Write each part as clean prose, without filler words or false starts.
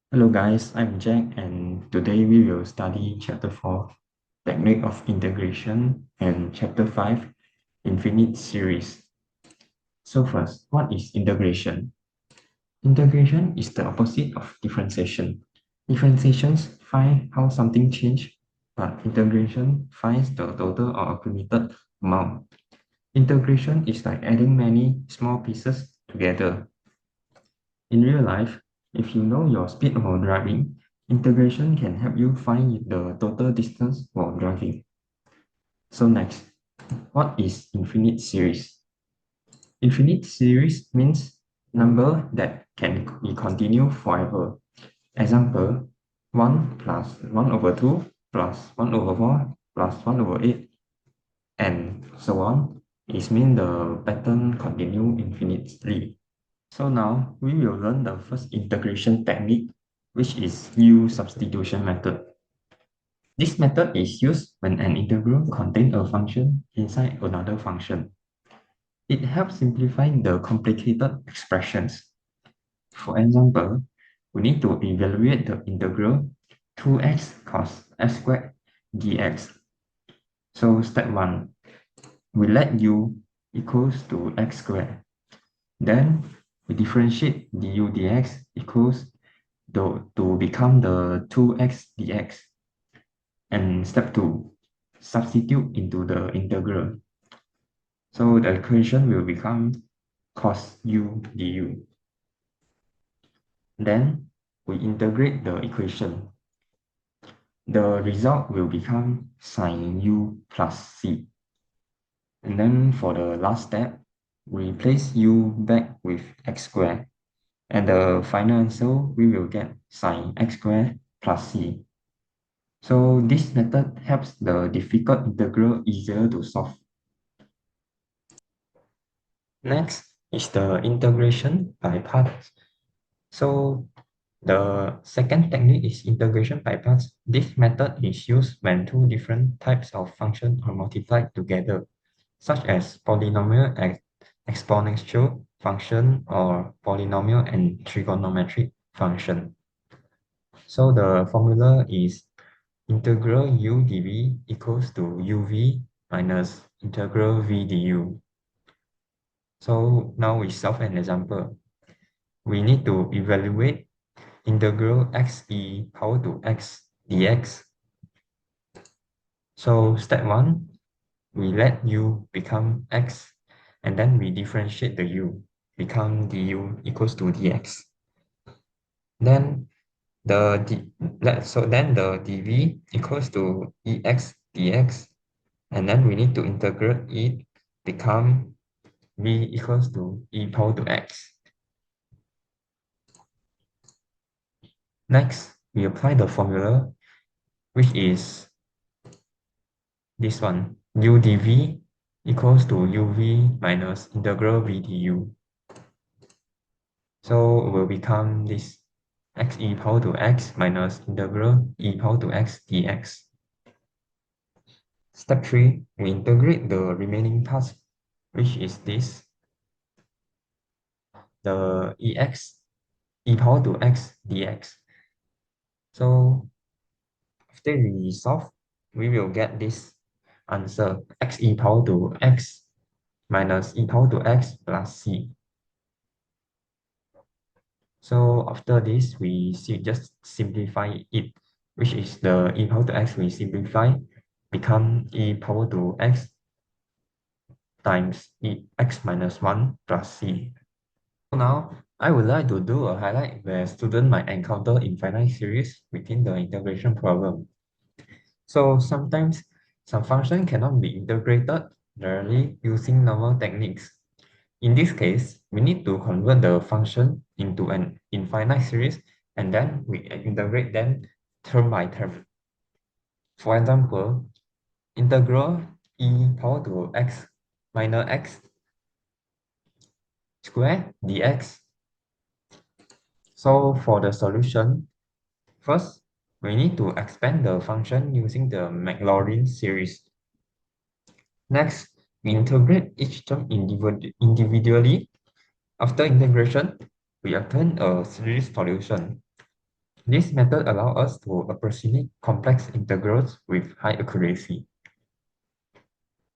Hello guys, I'm Jack and today we will study Chapter 4, Technique of Integration and Chapter 5, Infinite Series. So first, what is integration? Integration is the opposite of differentiation. Differentiations find how something changed, but integration finds the total or accumulated amount. Integration is like adding many small pieces together. In real life, if you know your speed while driving, integration can help you find the total distance while driving. So next, what is infinite series? Infinite series means number that can be continued forever. Example, 1 plus 1 over 2 plus 1 over 4 plus 1 over 8 and so on is mean the pattern continue infinitely. So now we will learn the first integration technique, which is U substitution method. This method is used when an integral contains a function inside another function. It helps simplify the complicated expressions. For example, we need to evaluate the integral 2x cos x squared dx. So step 1, we let u equals to x squared. Then we differentiate du dx equals to become the 2x dx. And step 2, substitute into the integral. So the equation will become cos u du. Then we integrate the equation. The result will become sin u plus c. And then for the last step, we place u back with x squared. And the final answer, we will get sin x squared plus c. So this method helps the difficult integral easier to solve. Next is the integration by parts. So the second technique is integration by parts. This method is used when two different types of functions are multiplied together, such as polynomial and exponential function or polynomial and trigonometric function. So the formula is integral u dv equals to uv minus integral v du. So now we solve an example. We need to evaluate integral x e power to x dx. So step 1, we let u become x and then we differentiate the u, become du equals to dx. Then the dv equals to ex dx, and then we need to integrate it, become v equals to e power to x. Next, we apply the formula, which is this one, u dv equals to uv minus integral v du. So it will become this x e power to x minus integral e power to x dx. Step 3, we integrate the remaining parts, which is this, the ex e power to x dx. So after we solve, we will get this answer, x e power to x minus e power to x plus c. So after this, we just simplify it, which is the e power to x we simplify, become e power to x times x minus 1 plus c. So now, I would like to do a highlight where students might encounter infinite series within the integration problem. So sometimes some function cannot be integrated directly using normal techniques. In this case, we need to convert the function into an infinite series and then we integrate them term by term. For example, integral e power to x minus x square dx. So for the solution, first, we need to expand the function using the Maclaurin series. Next, we integrate each term individually. After integration, we obtain a series solution. This method allows us to approximate complex integrals with high accuracy.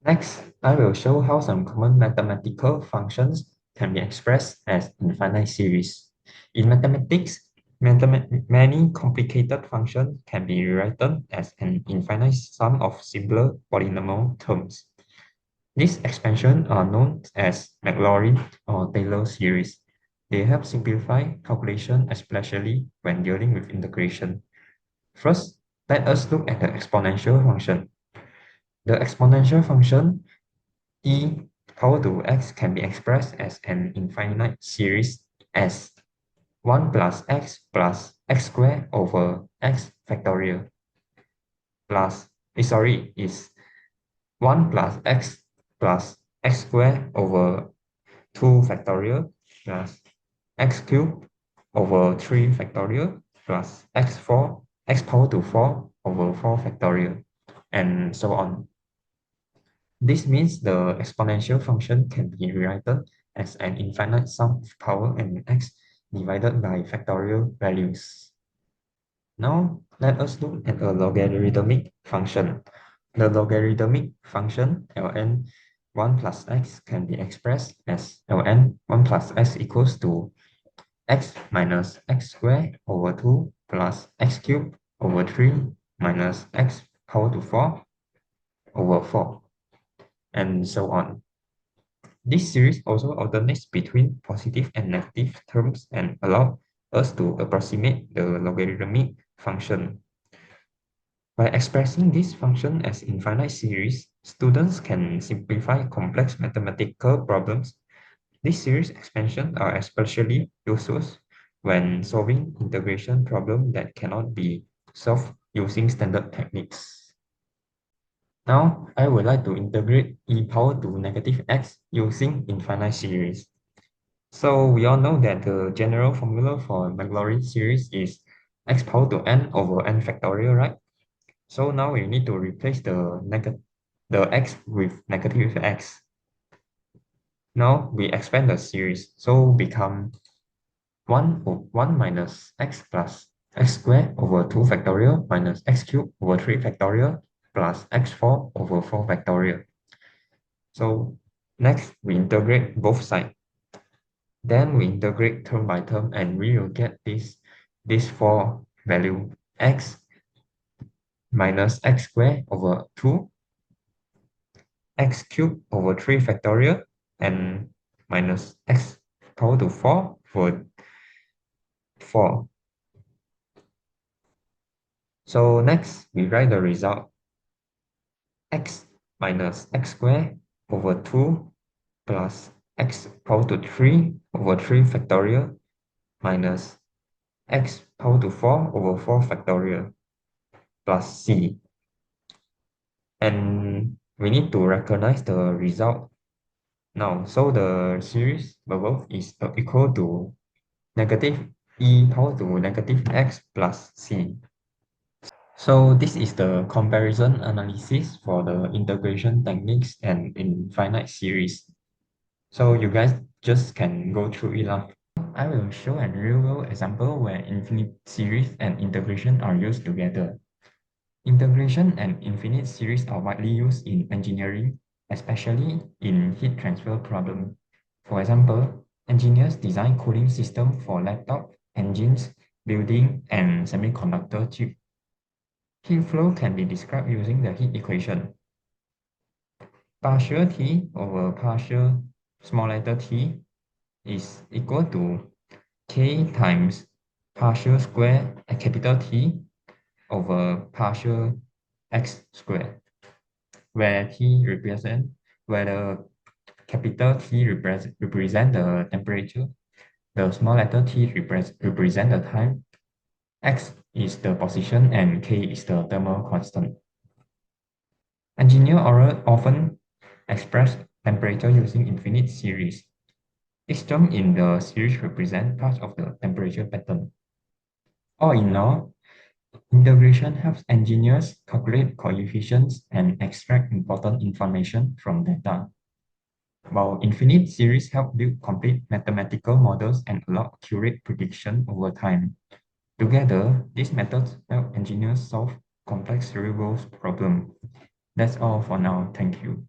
Next, I will show how some common mathematical functions can be expressed as infinite series. In mathematics, many complicated functions can be rewritten as an infinite sum of simpler polynomial terms. These expansions are known as Maclaurin or Taylor series. They help simplify calculation, especially when dealing with integration. First, let us look at the exponential function. The exponential function e power to x can be expressed as an infinite series as 1 plus x squared over x factorial plus, is 1 plus x squared over 2 factorial plus x cubed over 3 factorial plus x power to 4 over 4 factorial, and so on. This means the exponential function can be rewritten as an infinite sum of power n x divided by factorial values. Now, let us look at a logarithmic function. The logarithmic function ln 1 plus x can be expressed as ln 1 plus x equals to x minus x squared over 2 plus x cubed over 3 minus x power to 4 over 4, and so on. This series also alternates between positive and negative terms and allow us to approximate the logarithmic function. By expressing this function as infinite series, students can simplify complex mathematical problems. These series expansions are especially useful when solving integration problems that cannot be solved using standard techniques. Now, I would like to integrate e power to negative x using infinite series. So we all know that the general formula for Maclaurin series is x power to n over n factorial, right? So now we need to replace the x with negative x. Now we expand the series, so become 1 minus x plus x squared over 2 factorial minus x cubed over 3 factorial plus x4 over 4 factorial. So next we integrate both sides. Then we integrate term by term and we will get this 4 value x minus x squared over 2, x cubed over 3 factorial, and minus x power to 4 for 4. So next, we write the result. X minus x squared over 2 plus x power to 3 over 3 factorial minus x power to 4 over 4 factorial plus c. And we need to recognize the result now. So the series above is equal to negative e power to negative x plus c. So this is the comparison analysis for the integration techniques and infinite series. So you guys just can go through it lah. I will show a real-world example where infinite series and integration are used together. Integration and infinite series are widely used in engineering, especially in heat transfer problems. For example, engineers design cooling systems for laptop, engines, building, and semiconductor chips. Heat flow can be described using the heat equation. Partial T over partial small letter t is equal to K times partial square capital T over partial x squared, where the capital T represent the temperature, the small letter t represent the time, x is the position, and k is the thermal constant. Engineers often express temperature using infinite series. Each term in the series represents part of the temperature pattern. All in all, integration helps engineers calculate coefficients and extract important information from data, while infinite series help build complete mathematical models and allow accurate prediction over time. Together, these methods help engineers solve complex cerebrals problems. That's all for now. Thank you.